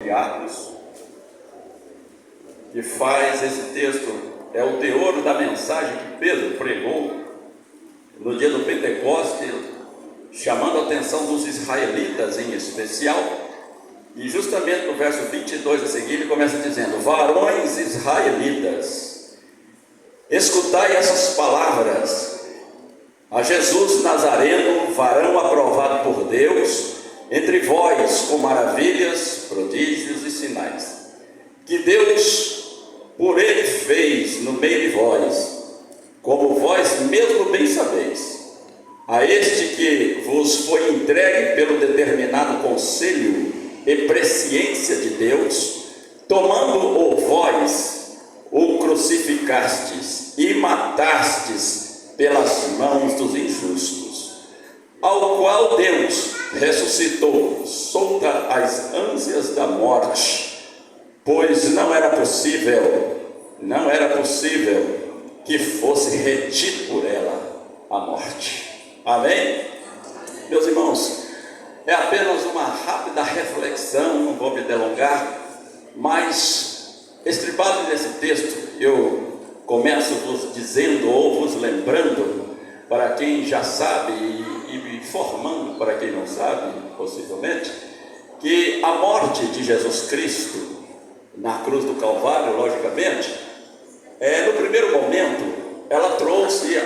de Atos, que faz esse texto, é o teor da mensagem que Pedro pregou no dia do Pentecostes, chamando a atenção dos israelitas em especial. E justamente no verso 22 a seguir, ele começa dizendo: varões israelitas, escutai essas palavras. A Jesus Nazareno, varão aprovado por Deus, entre vós com maravilhas, prodígios e sinais, que Deus por ele fez no meio de vós, como vós mesmo bem sabeis. A este que vos foi entregue pelo determinado conselho e presciência de Deus, tomando-o vós, o crucificastes e matastes pelas mãos dos injustos, ao qual Deus ressuscitou, solta as ânsias da morte, pois não era possível que fosse retido por ela a morte. Amém? Meus irmãos, é apenas uma rápida reflexão, não vou me delongar, mas estribado nesse texto, eu começo vos dizendo ou vos lembrando, para quem já sabe e informando para quem não sabe, possivelmente, que a morte de Jesus Cristo na cruz do Calvário, logicamente, no primeiro momento, ela trouxe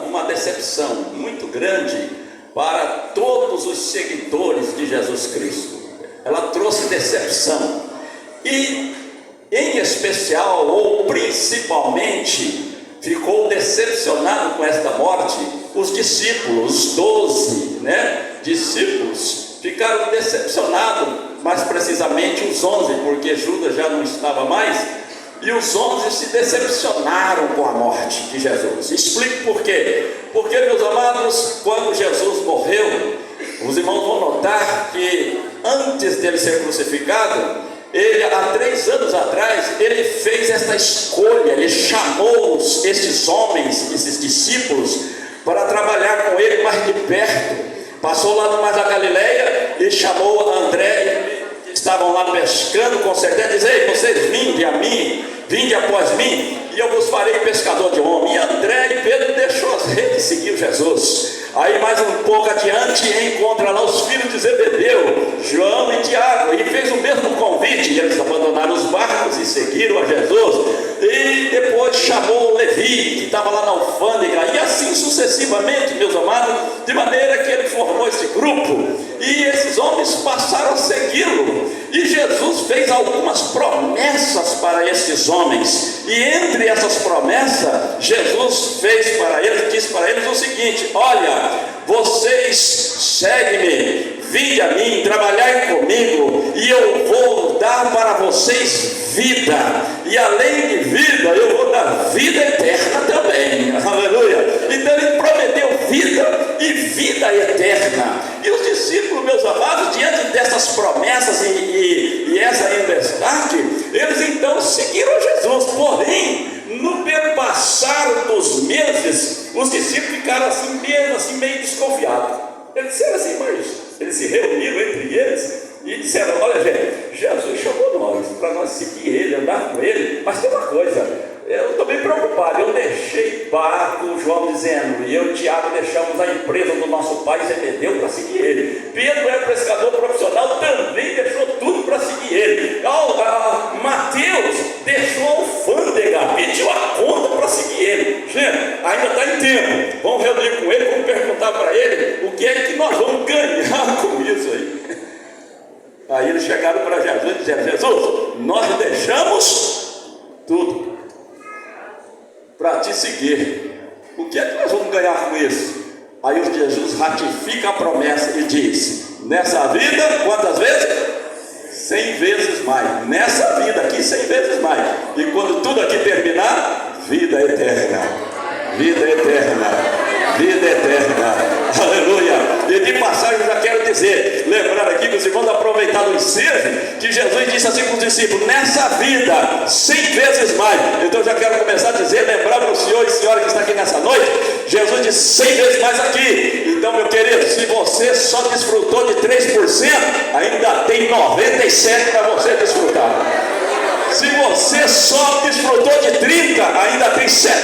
uma decepção muito grande para todos os seguidores de Jesus Cristo. Ela trouxe decepção e, em especial ou principalmente, ficou decepcionado com esta morte os discípulos, os 12 discípulos ficaram decepcionados, mais precisamente os 11, porque Judas já não estava mais, e os 11 se decepcionaram com a morte de Jesus. Explico por quê. Porque, meus amados, quando Jesus morreu, os irmãos vão notar que antes dele ser crucificado, ele, há 3 anos atrás, ele fez esta escolha, ele chamou estes homens, esses discípulos, para trabalhar com ele mais de perto. Passou lá no Mar da Galileia e chamou André, que estavam lá pescando, com certeza, diz: ei, vocês vinde a mim, vinde após mim, e eu vos farei pescador de homem. E André e Pedro deixou as redes e seguiu Jesus. Aí mais um pouco adiante encontra lá os filhos de Zebedeu, João e Tiago, e fez o mesmo convite, e eles abandonaram os barcos e seguiram a Jesus. E depois chamou Levi, que estava lá na alfândega, e assim sucessivamente, meus amados, de maneira que ele formou esse grupo, e esses homens passaram a segui-lo, e Jesus fez algumas promessas para esses homens, e entre essas promessas, Jesus fez para eles, disse para eles o seguinte: olha, vocês seguem-me, vinde a mim, trabalhai comigo, e eu vou dar para vocês vida, e além de vida, eu vou dar vida eterna também. Aleluia! Então ele prometeu vida e vida eterna. E os discípulos, meus amados, diante dessas promessas e essa universidade, eles então seguiram Jesus. Porém, no passar dos meses, os discípulos ficaram assim mesmo, assim meio desconfiados. Eles disseram assim, mas eles se reuniram entre eles e disseram: olha, gente, Jesus chamou nós para nós seguir ele, andar com ele, mas tem uma coisa, eu estou bem preocupado. Eu deixei barco, João dizendo, e eu e Tiago deixamos a empresa do nosso pai Zebedeu para seguir ele. Pedro é pescador profissional, também deixou tudo para seguir ele. Mateus deixou a alfândega, pediu a conta para seguir ele. Gente, ainda está em tempo, vamos reunir com ele, vamos perguntar para ele o que é que nós vamos ganhar com isso aí. Aí eles chegaram para Jesus e disseram: Jesus, nós deixamos tudo para te seguir, o que é que nós vamos ganhar com isso? Aí o Jesus ratifica a promessa e diz: nessa vida, quantas vezes? 100 vezes mais. Nessa vida aqui, 100 vezes mais. E quando tudo aqui terminar, vida eterna, vida eterna, vida eterna. Aleluia. E de passagem eu já quero dizer, lembrar aqui que os irmãos aproveitaram o ensejo, que Jesus disse assim para os discípulos: nessa vida, 100 vezes mais. Então eu já quero começar a dizer, lembrar para o senhor e senhora que está aqui nessa noite, Jesus disse 100 vezes mais aqui. Então, meu querido, se você só desfrutou de 3%, ainda tem 97% para você desfrutar. Se você só desfrutou de 30%, ainda tem 70%.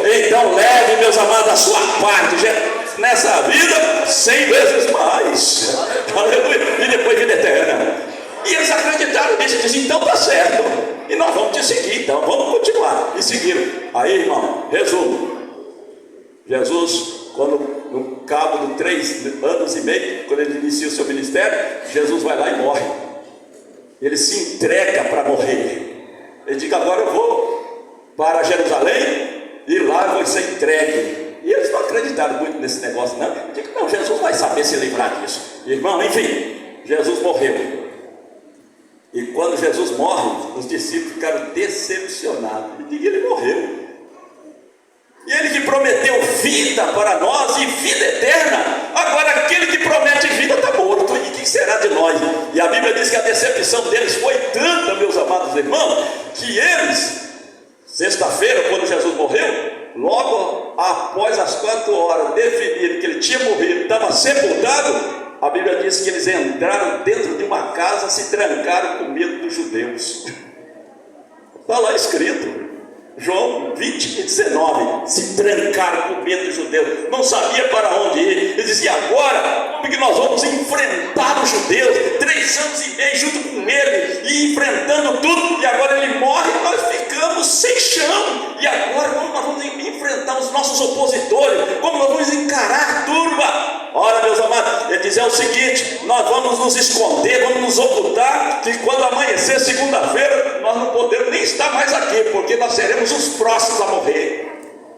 Então leve, meus amados, a sua parte nessa vida 100 vezes mais. Aleluia. E depois vida eterna. E eles acreditaram nisso e disseram, então tá certo. E nós vamos te seguir, então vamos continuar. E seguiram. Aí, irmão, resumo. Jesus, quando no cabo de 3 anos e meio, quando ele inicia o seu ministério, Jesus vai lá e morre. Ele se entrega para morrer. Ele diz, agora eu vou para Jerusalém e lá eu vou ser entregue. E eles não acreditaram muito nesse negócio, não. Eu digo, não, Jesus vai saber se livrar disso. Irmão, enfim, Jesus morreu. E quando Jesus morre, os discípulos ficaram decepcionados. Eu digo, ele morreu. E ele que prometeu vida para nós e vida eterna, agora aquele que promete vida está morto. E o que será de nós? E a Bíblia diz que a decepção deles foi tanta, meus amados irmãos, que eles, sexta-feira, quando Jesus morreu, logo após as 4 horas definirem que ele tinha morrido, estava sepultado, a Bíblia diz que eles entraram dentro de uma casa, se trancaram com medo dos judeus. Está lá escrito. João 20 e 19, se trancaram com medo dos judeus, não sabia para onde ir. Ele dizia, agora, como que nós vamos enfrentar os judeus, 3 anos e meio junto com ele, e enfrentando tudo, e agora ele morre, e nós ficamos sem chão. E agora, como nós vamos enfrentar os nossos opositores, como nós vamos encarar a turma? Ora, meus amados, ele diz o seguinte, nós vamos nos esconder, vamos nos ocultar, que quando amanhecer segunda-feira, nós não podemos nem estar mais aqui, porque nós seremos os próximos a morrer.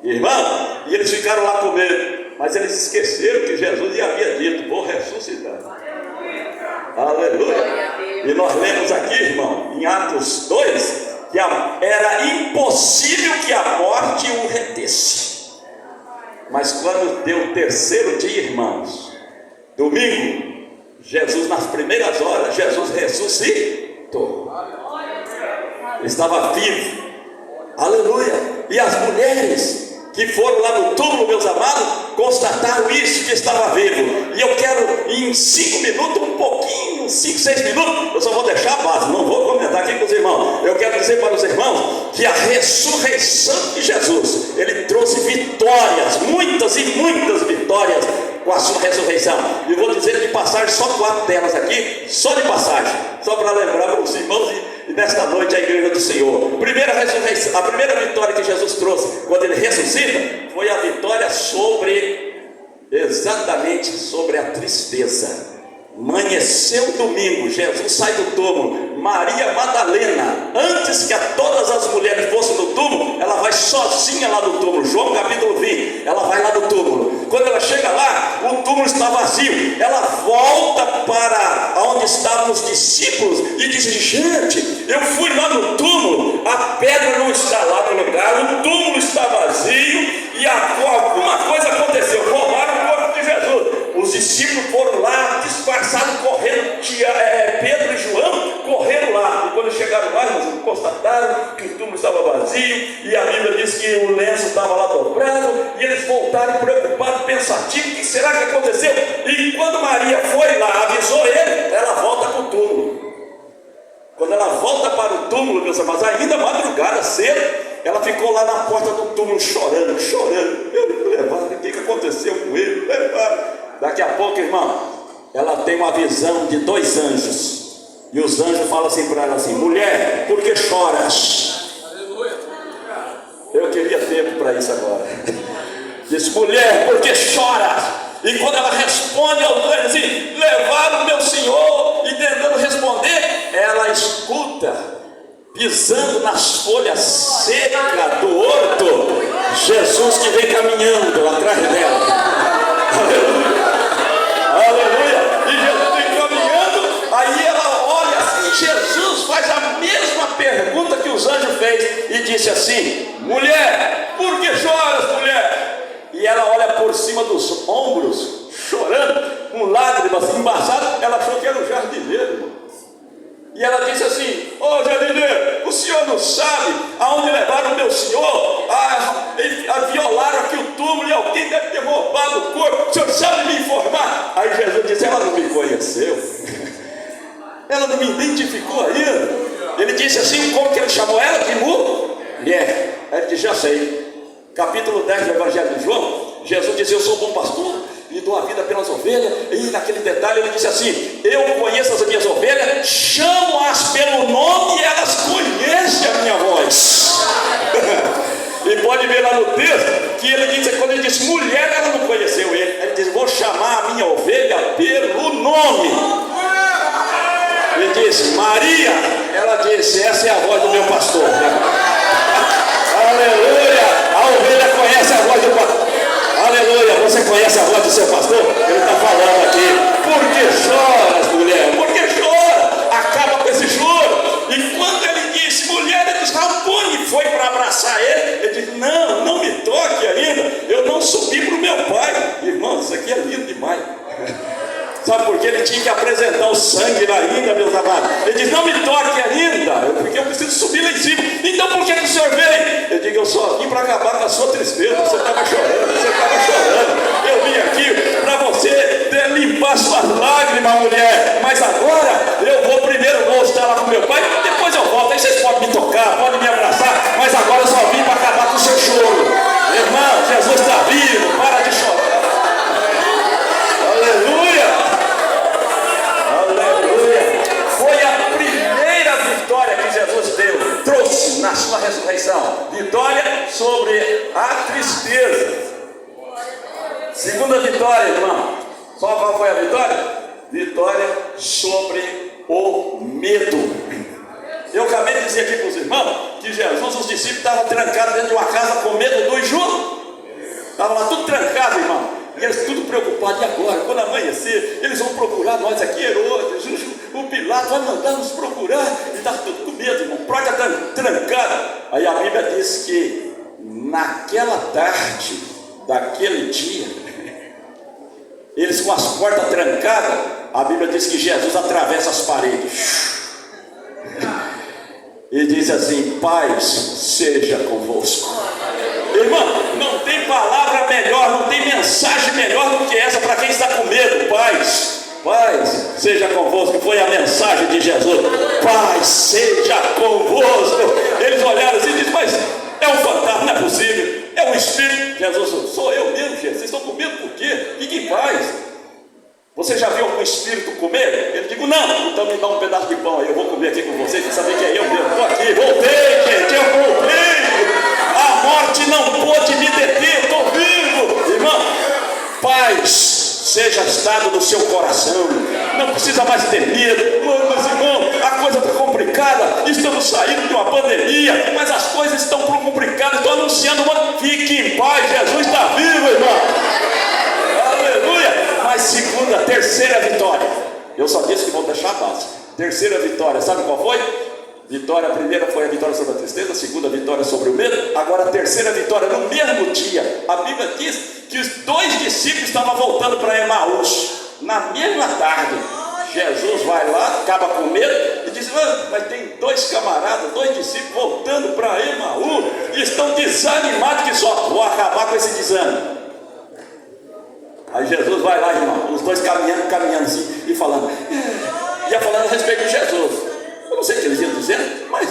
Irmão, e eles ficaram lá com medo, mas eles esqueceram que Jesus lhe havia dito, vou ressuscitar. Aleluia. E nós lemos aqui, irmão, em Atos 2, que era impossível que a morte o retesse. Mas quando deu o 3º dia, irmãos, domingo, Jesus, nas primeiras horas, Jesus ressuscitou. Ele estava vivo. Aleluia. E as mulheres que foram lá no túmulo, meus amados, constataram isso, que estava vivo. E eu quero, em 5 minutos, um pouquinho, 5, 6 minutos, eu só vou deixar a base, não vou comentar aqui com os irmãos. Eu quero dizer para os irmãos que a ressurreição de Jesus, ele trouxe vitórias, muitas e muitas vitórias com a sua ressurreição. E vou dizer de passagem só 4 delas aqui, só de passagem, só para lembrar para os irmãos e nesta noite a igreja do Senhor. Primeira ressurreição, a primeira vitória que Jesus trouxe quando ele ressuscita foi a vitória exatamente sobre a tristeza. Amanheceu domingo, Jesus sai do túmulo. Maria Madalena, antes que todas as mulheres fossem no túmulo, ela vai sozinha lá no túmulo. João capítulo 20, ela vai lá no túmulo. Quando ela chega lá, o túmulo está vazio. Ela volta para onde estavam os discípulos e diz, gente, eu fui lá no túmulo, a pedra não está lá no lugar, o túmulo está vazio e alguma coisa aconteceu, roubaram o corpo de Jesus. Os discípulos foram lá, disfarçados, correndo, Pedro e João correram lá, e quando chegaram lá, eles constataram que o túmulo estava vazio, e a Bíblia diz que o lenço estava lá dobrado, e eles voltaram preocupados, pensativos, o que será que aconteceu? E quando Maria foi lá, avisou ele, ela volta para o túmulo. Quando ela volta para o túmulo, meus amados, ainda madrugada, cedo, ela ficou lá na porta do túmulo chorando. O que aconteceu com ele? Daqui a pouco, irmão, ela tem uma visão de 2 anjos. E os anjos falam assim para ela assim, mulher, por que choras? Eu queria tempo para isso agora. Diz, mulher, por que choras? E quando ela responde aos anjos assim, levaram meu senhor, e tentando responder, ela escuta, pisando nas folhas secas do horto, Jesus que vem caminhando atrás dela. Aleluia. Aleluia. E Jesus vem caminhando, aí ela olha assim, Jesus faz a mesma pergunta que os anjos fez e disse assim, mulher, por que choras, mulher? E ela olha por cima dos ombros, chorando, com lágrimas embaçadas, ela achou que era o jardineiro. E ela disse assim, ô jardineiro, o senhor não sabe aonde levaram o meu senhor? Violaram aqui o túmulo. túmulo e alguém deve ter roubado o corpo, o senhor sabe me informar? Aí Jesus disse: ela não me conheceu, ela não me identificou ainda. Ele disse assim, como que ele chamou ela? De mulher. Aí ele disse: já sei. Capítulo 10 do Evangelho de João, Jesus disse: eu sou o bom pastor e dou a vida pelas ovelhas. E naquele detalhe ele disse assim: eu conheço as minhas ovelhas, chamo-as pelo nome e elas conhecem a minha voz. E pode ver lá no texto que ele disse, quando ele disse mulher, ela não conheceu ele. Ele disse: vou chamar a minha ovelha pelo nome. Ele disse: Maria. Ela disse: essa é a voz do meu pastor. Aleluia. A ovelha conhece a voz do pastor. Aleluia. Você conhece a voz do seu pastor? Ele está falando aqui: por que choras, mulher? Por que chora? Acaba com esse choro. E quando ele disse mulher, ele disse: Rampone, foi para abraçar ele. Ele disse: não me toque ainda, eu não subi para o meu pai. Irmão, isso aqui é lindo demais. Sabe por que ele tinha que apresentar o sangue ainda, meus amados? Ele diz: não me toque ainda, porque eu preciso subir lá em cima. Então por que o senhor veio? Eu digo: eu só vim para acabar com a sua tristeza. Você estava chorando, eu vim aqui para você limpar suas lágrimas, mulher. Mas agora eu vou estar lá com meu pai, depois eu volto. Aí vocês podem me tocar, podem me abraçar, mas agora eu só vim para acabar com o seu choro. Irmão, Jesus está vivo, para de chorar. Aleluia. Foi a primeira vitória que Jesus trouxe na sua ressurreição. Vitória sobre a tristeza. Segunda vitória, irmão. Só qual foi a vitória? Vitória sobre o medo. Eu acabei de dizer aqui para os irmãos que Jesus, os discípulos estavam trancados dentro de uma casa com medo do Ju. Estavam lá tudo trancado, irmão. E eles tudo preocupados: e agora? Quando amanhecer, eles vão procurar nós aqui, Herodes, o Pilato vai mandar nos procurar. E está tudo com medo, irmão. Porta trancada. Aí a Bíblia diz que naquela tarde daquele dia, eles com as portas trancadas, a Bíblia diz que Jesus atravessa as paredes e diz assim: paz seja convosco. Irmão, não tem palavra melhor, não tem mensagem melhor do que essa para quem está com medo. Paz seja convosco. Foi a mensagem de Jesus: paz seja convosco. Eles olharam assim e disseram: mas é um fantasma, não é possível, é um espírito. Jesus: sou eu mesmo, gente. Vocês estão com medo por quê? Fiquem em paz. Você já viu algum espírito comer? Ele digo: não. Então me dá um pedaço de pão aí, eu vou comer aqui com vocês para saber que é eu mesmo. Estou aqui, voltei, gente, eu voltei. A morte não pôde me deter, estou vivo. Irmão, paz seja estado no seu coração. Não precisa mais ter medo. Mas irmão, a coisa está complicada. Estamos saindo de uma pandemia, mas as coisas estão complicadas. Estou anunciando fique em paz, Jesus está vivo, irmão. Aleluia. Mas terceira vitória. Eu só disse que vou deixar a base. Terceira vitória, sabe qual foi? A primeira foi a vitória sobre a tristeza, a segunda vitória sobre o medo, agora a terceira vitória no mesmo dia. A Bíblia diz que os dois discípulos estavam voltando para Emaús, na mesma tarde. Jesus vai lá, acaba com medo e diz: mas tem dois camaradas, dois discípulos voltando para Emaús e estão desanimados que só vou acabar com esse desânimo. Aí Jesus vai lá, irmão, os dois caminhando assim e falando, ia falando a respeito de Jesus. Eu não sei o que eles iam dizendo, mas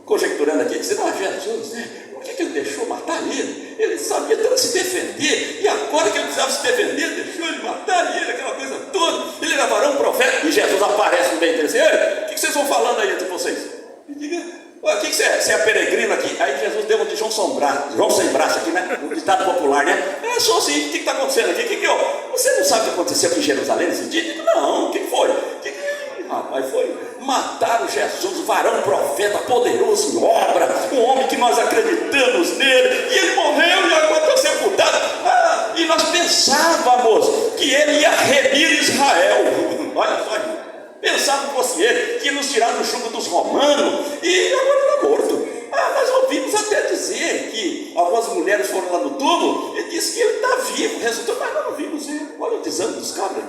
conjecturando aqui, dizendo: Jesus, né? Por que ele deixou matar ele? Ele sabia tanto se defender, e agora que ele precisava se defender, deixou ele matar ele, aquela coisa toda. Ele era varão profeta, e Jesus aparece no meio deles: o que vocês vão falando aí entre vocês? E diga: o que você é? Você é peregrino aqui? Aí Jesus deu um de João sem braço aqui, né? Um ditado popular, né? Sou assim, o que está acontecendo aqui? Você não sabe o que aconteceu aqui em Jerusalém nesse dia? Digo: não, o que foi? Rapaz, foi mataram Jesus, varão profeta, poderoso em obra, um homem que nós acreditamos nele, e ele morreu e agora está sepultado. E nós pensávamos que ele ia remir Israel. Olha só, pensávamos que fosse ele, que ia nos tirar do jugo dos romanos, e agora ele está morto. Nós ouvimos até dizer que algumas mulheres foram lá no túmulo e disse que ele está vivo. Resultou, mas nós não vimos ele. Olha o desânimo dos cabras.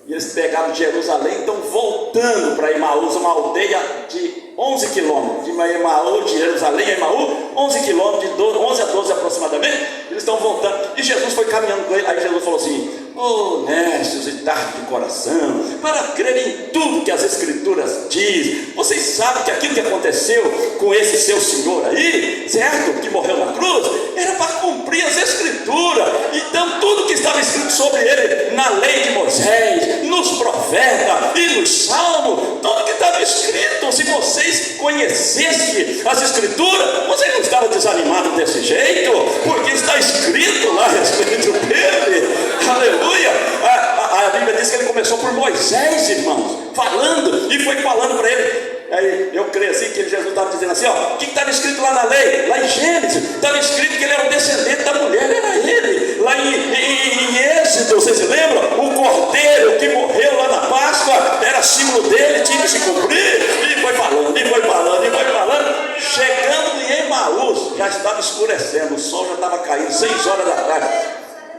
E eles pegaram Jerusalém, estão voltando para Emaús, uma aldeia de 11 quilômetros, de Emaú, de Jerusalém a Emaú, 11 quilômetros, de 11 a 12 aproximadamente, eles estão voltando, e Jesus foi caminhando com ele. Aí Jesus falou assim: oh, necios e tardos de coração, para crer em tudo que as Escrituras dizem. Vocês sabem que aquilo que aconteceu com esse seu senhor aí, certo? Que morreu na cruz, era para cumprir as Escrituras. Então tudo que estava escrito sobre ele na lei de Moisés, nos profetas e nos salmos, tudo que estava escrito, se vocês conhecessem as Escrituras, vocês não estavam desanimados desse jeito, porque está escrito lá a respeito dele. Aleluia. A Bíblia diz que ele começou por Moisés, irmãos, falando, e foi falando para ele. Aí eu creio assim que Jesus estava dizendo assim: ó, o que estava escrito lá na lei? Lá em Gênesis estava escrito que ele era um descendente da mulher, era ele. Lá em Êxodo, vocês se lembram? O cordeiro que morreu lá na Páscoa era símbolo dele, tinha que se cumprir. E foi falando, e foi falando, e foi falando. Chegando em Emaús, já estava escurecendo, o sol já estava caindo, 6 horas da tarde.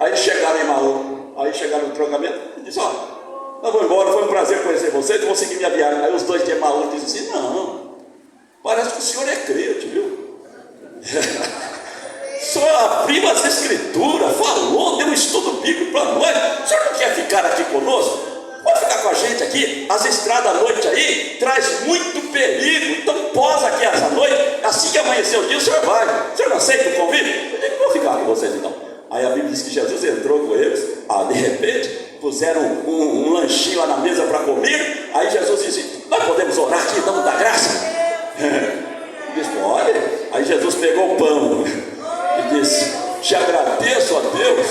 Aí chegaram em Emaús, aí chegaram no trocamento e disse: ó, nós vamos embora, foi um prazer conhecer vocês, eu vou seguir minha viagem. Aí os dois de Emaús dizem assim: não, parece que o senhor é crente, viu? O senhor abriu as Escrituras, falou, deu um estudo bíblico para nós. O senhor não quer ficar aqui conosco? Pode ficar com a gente aqui. As estradas à noite aí traz muito perigo, então pós aqui essa noite, assim que amanhecer o dia o senhor vai. O senhor não aceita o convite? Eu digo: vou ficar com vocês então. Aí a Bíblia diz que Jesus entrou com eles. De repente puseram um lanchinho lá na mesa para comer. Aí Jesus disse: nós podemos orar aqui, damos da graça? Disse: pode. Aí Jesus pegou o pão e disse: te agradeço a Deus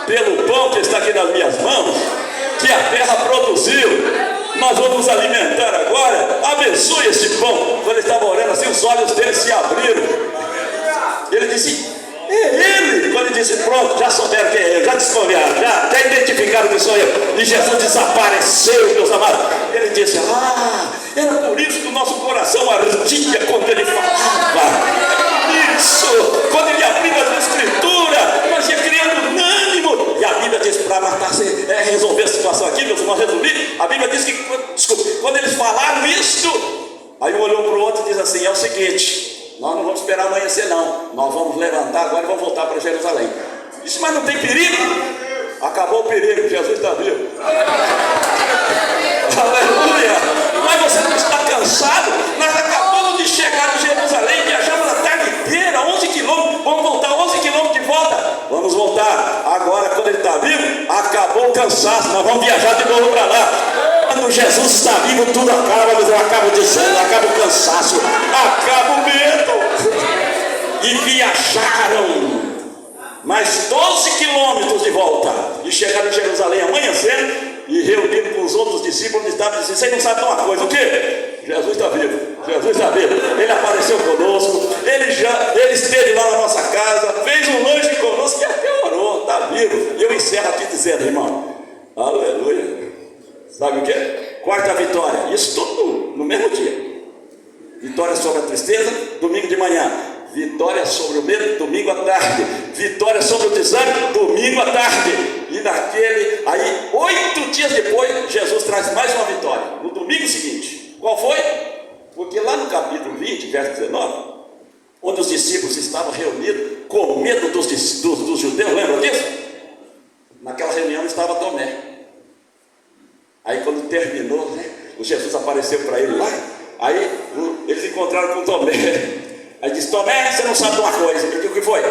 pelo pão que está aqui nas minhas mãos, que a terra produziu. Nós vamos nos alimentar agora. Abençoe esse pão. Quando ele estava orando assim, os olhos dele se abriram. Ele disse: é ele. Quando ele disse: pronto, já souberam que é eu, já desconfiaram, já identificaram que sou eu. E Jesus desapareceu, meus amados. Ele disse: era por isso que o nosso coração ardia quando ele falava. Isso, quando ele abria as Escrituras, nós ia criando unânimo. E a Bíblia diz, para matar, resolver a situação aqui, meus irmãos, resumir, a Bíblia diz que, quando eles falaram isso, aí um olhou para o outro e diz assim: é o seguinte, nós não vamos esperar amanhecer não, nós vamos levantar agora e vamos voltar para Jerusalém. Disse: mas não tem perigo? Acabou o perigo, Jesus está vivo. Aleluia. Mas você não está cansado? Nós acabamos de chegar em Jerusalém, viajamos a tarde inteira, 11 quilômetros, vamos voltar 11 quilômetros de volta. Vamos voltar. Agora, quando ele está vivo, acabou o cansaço, nós vamos viajar de novo para lá. Quando Jesus está vivo, tudo acaba, mas eu acabo dizendo, acaba o cansaço, acaba o medo. E viajaram mais 12 quilômetros de volta, e chegaram em Jerusalém amanhecendo, e reunindo com os outros discípulos, estavam dizendo: vocês não sabem uma coisa, o quê? Jesus está vivo, Jesus está vivo, ele apareceu conosco, ele esteve lá na nossa casa, fez um lanche conosco e até orou, está vivo. E eu encerro aqui dizendo, irmão, aleluia, sabe o quê? Quarta vitória, isso tudo no mesmo dia. Vitória sobre a tristeza, domingo de manhã. Vitória sobre o medo, domingo à tarde. Vitória sobre o desânimo, domingo à tarde. E aí 8 dias depois, Jesus traz mais uma vitória, no domingo seguinte. Qual foi? Porque lá no capítulo 20, verso 19, onde os discípulos estavam reunidos com medo dos judeus, lembra disso? Naquela reunião estava Tomé. Aí quando terminou, né, o Jesus apareceu para ele lá. Aí eles encontraram com Tomé. Aí disse: Tomé, você não sabe de uma coisa. Ele disse: o que foi?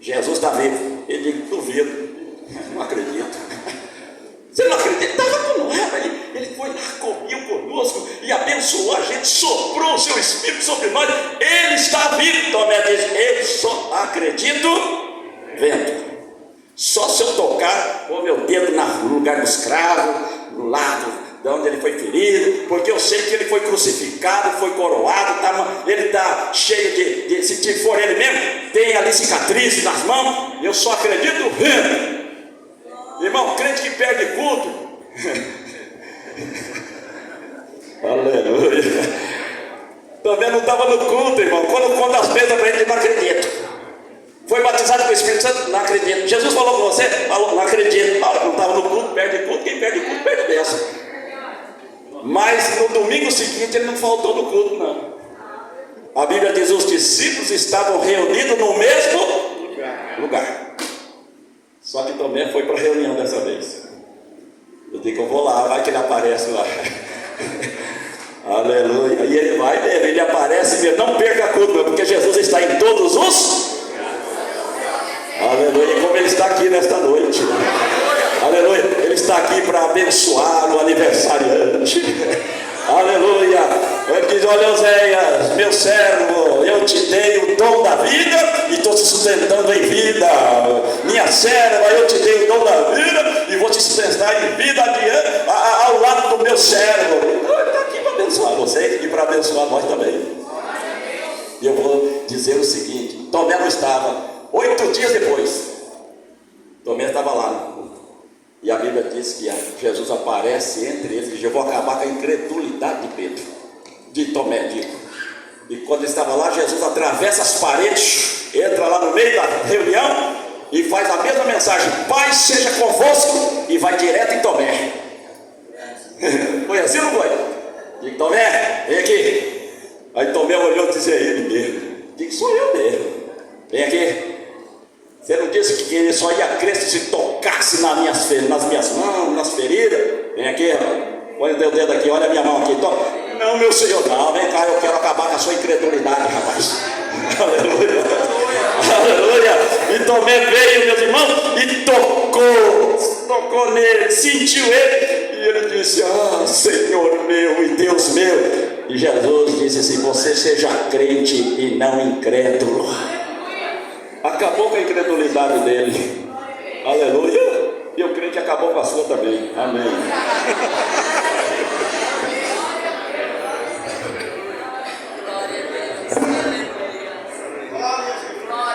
Jesus está vivo. Ele disse: duvido, não acredito. Você não acredita? Estava com nós, ele foi lá, comeu conosco e abençoou a gente, soprou o seu Espírito sobre nós. Ele está vivo. Tomé disse: eu só acredito vendo. Só se eu tocar o meu dedo no lugar dos cravos, no lado de onde ele foi ferido, porque eu sei que ele foi crucificado, foi coroado, ele está cheio de se for ele mesmo, tem ali cicatrizes nas mãos. Eu só acredito vendo. Irmão, crente que perde culto. Aleluia. Também não estava no culto, irmão. Quando conta as bênçãos para ele, não acredito. Foi batizado com o Espírito Santo, não acredito. Jesus falou com você, falou, não acredito. Não estava no culto, perde culto. Quem perde culto, perde bênção. Mas no domingo seguinte ele não faltou no culto, não. A Bíblia diz: os discípulos estavam reunidos no mesmo lugar. Só que Tomé foi para a reunião dessa vez. Eu digo: eu vou lá, vai que ele aparece lá. Aleluia. E ele vai mesmo, ele aparece mesmo. Não perca a culto, porque Jesus está em todos os. Aleluia. Como ele está aqui nesta noite. Aleluia. Ele está aqui para abençoar o aniversariante. Aleluia. Ele diz: olha, Oséias, meu servo, eu te dei o dom da vida e estou te sustentando em vida. Minha serva, eu te dei o dom da vida e vou te sustentar em vida ao lado do meu servo. Ele está aqui para abençoar vocês e para abençoar nós também. E eu vou dizer o seguinte: Tomé não estava. 8 dias depois, Tomé estava lá. E a Bíblia diz que Jesus aparece entre eles e diz: eu vou acabar com a incredulidade de Pedro, de Tomé, digo. E quando ele estava lá, Jesus atravessa as paredes, entra lá no meio da reunião e faz a mesma mensagem: paz seja convosco, e vai direto em Tomé. Foi assim ou não foi? Digo: Tomé, vem aqui. Aí Tomé olhou e disse: é ele mesmo. Digo: sou eu mesmo. Vem aqui. Você não disse que ele só ia crer se tocasse nas minhas mãos, nas feridas? Vem aqui, põe o teu dedo aqui, olha a minha mão aqui. Não, meu Senhor, não, vem cá, eu quero acabar com a sua incredulidade, rapaz. Aleluia. Aleluia. E Tomé veio, meus irmãos, e tocou nele, sentiu ele, e ele disse: ah, Senhor meu e Deus meu. E Jesus disse assim: você seja crente e não incrédulo. Acabou com a incredulidade dele. Aleluia. E eu creio que acabou com a sua também. Amém.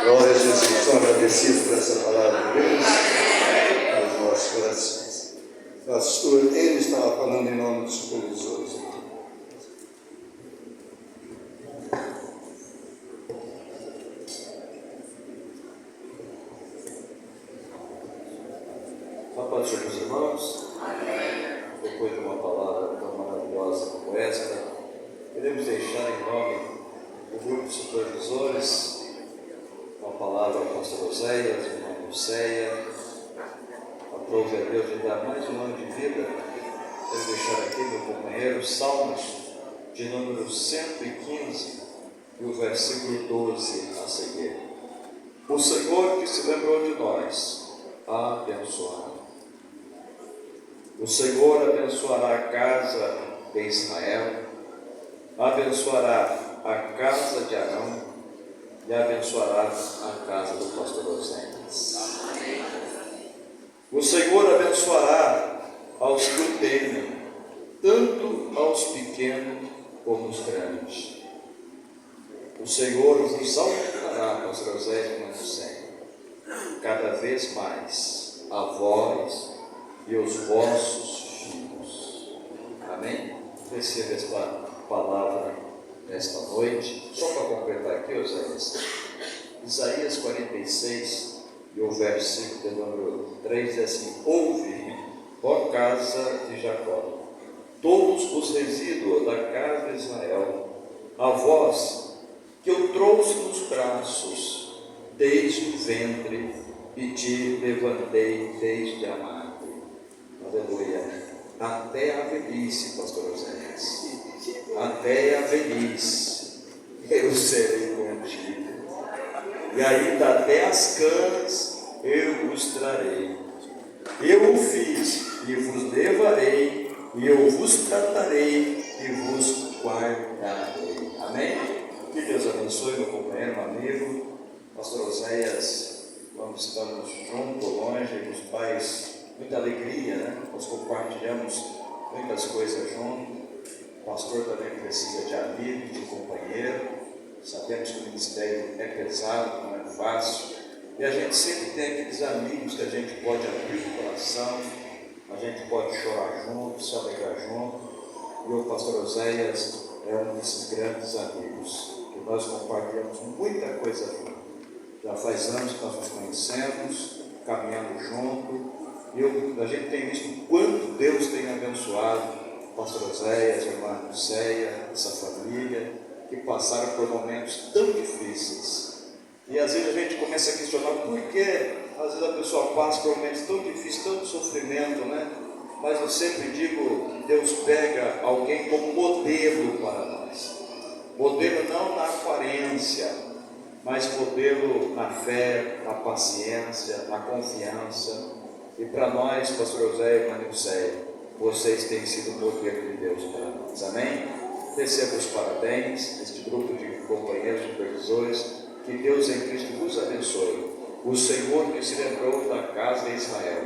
Glória a Jesus. Sou agradecido por essa palavra de Deus aos nossos corações. O pastor, ele estava falando em nome dos supervisores. Pode ser, meus irmãos. Amém. Depois de uma palavra tão maravilhosa como esta, queremos deixar em nome do grupo de supervisores uma palavra ao pastor Oséias, irmã Lucéia. Aprove a Deus de dar mais um ano de vida. Quero deixar aqui, meu companheiro, Salmos de número 115 e o versículo 12 a seguir. O Senhor que se lembrou de nós, abençoará. O Senhor abençoará a casa de Israel, abençoará a casa de Arão e abençoará a casa do pastor Oséias. O Senhor abençoará aos que o temem, tanto aos pequenos como aos grandes. O Senhor vos aumentará, pastor Oséias e Manuel, cada vez mais a vós e os vossos filhos. Amém? Receba esta palavra nesta noite. Só para completar aqui, Isaías 46 e o versículo de número 3 diz assim: ouve, ó casa de Jacó, todos os resíduos da casa de Israel, a vós que eu trouxe nos braços desde o ventre e te levantei desde a madre. Aleluia. Até a velhice, pastor Oséias, até a velhice eu serei contigo, e ainda até as canas eu vos trarei. Eu o fiz e vos levarei, e eu vos tratarei e vos guardarei. Amém? Que Deus abençoe, meu companheiro, meu amigo, pastor Oséias. Nós estamos juntos, longe, os pais, muita alegria, né? Nós compartilhamos muitas coisas juntos. O pastor também precisa de amigo, de companheiro. Sabemos que o ministério é pesado, não é fácil. E a gente sempre tem aqueles amigos que a gente pode abrir o coração, a gente pode chorar junto, se alegrar junto. E o pastor Oséias é um desses grandes amigos, que nós compartilhamos muita coisa junto. Já faz anos que nós nos conhecemos, caminhando junto, e a gente tem visto o quanto Deus tem abençoado o pastor Oséias, a irmã Lucéia, essa família, que passaram por momentos tão difíceis. E às vezes a gente começa a questionar por que às vezes a pessoa passa por momentos tão difíceis, tanto sofrimento, né? Mas eu sempre digo que Deus pega alguém como modelo para nós. Modelo não na aparência, mas modelo na fé, na paciência, na confiança. E para nós, pastor José e irmã Nilceia, vocês têm sido modelo de Deus para nós. Amém? Receba os parabéns, este grupo de companheiros, supervisores. Que Deus em Cristo vos abençoe. O Senhor que se lembrou da casa de Israel,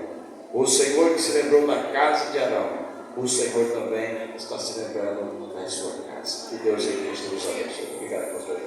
o Senhor que se lembrou da casa de Arão, o Senhor também está se lembrando da sua casa. Que Deus em Cristo vos abençoe. Obrigado, pastor.